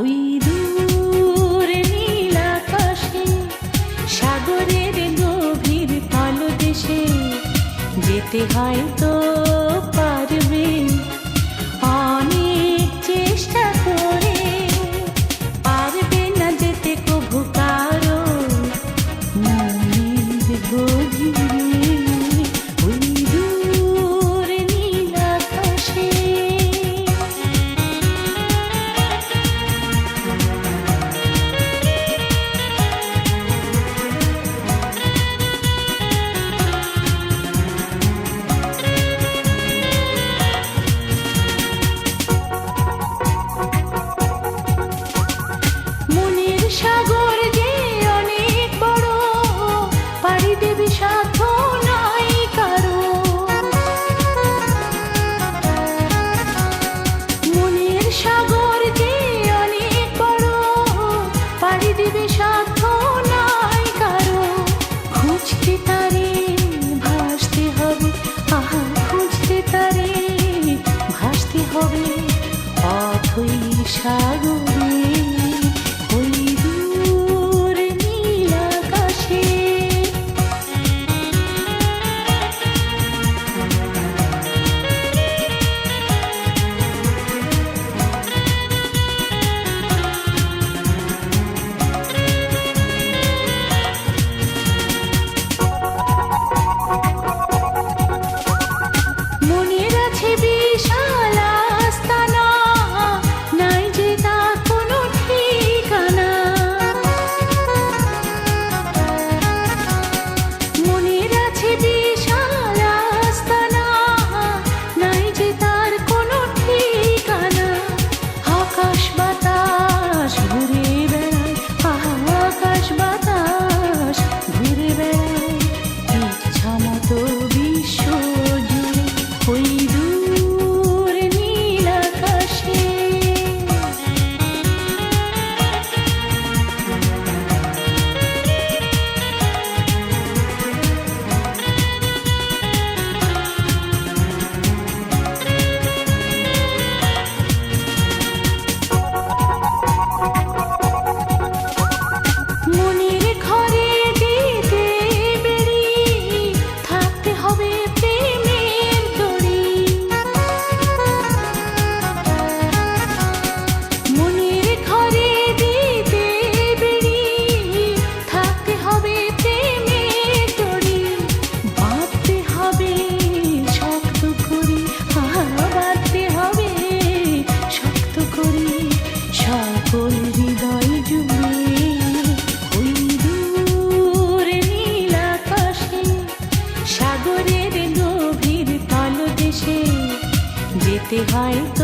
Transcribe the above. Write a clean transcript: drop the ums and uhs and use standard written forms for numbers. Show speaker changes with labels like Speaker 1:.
Speaker 1: ওই দূর নীল আকাশে সাগরের গভীর তলদেশে যেতে হয়তো পারবে অনেক চেষ্টা করে, পারবে না যেতে কভু কারো মনের গভীরে। ওই দূর নীল আকাশে সাগর যে অনেক বড়, পাড়ি দেবে সাধ্য নাই কারো। মনের সাগর যে অনেক বড়, পাড়ি দেবে সাধ্য নাই কারো। খুঁজতে তারে ভাসতে হবে, আহা খুঁজতে তারে ভাসতে হবে অথই সাগরে। যেতে হয়তো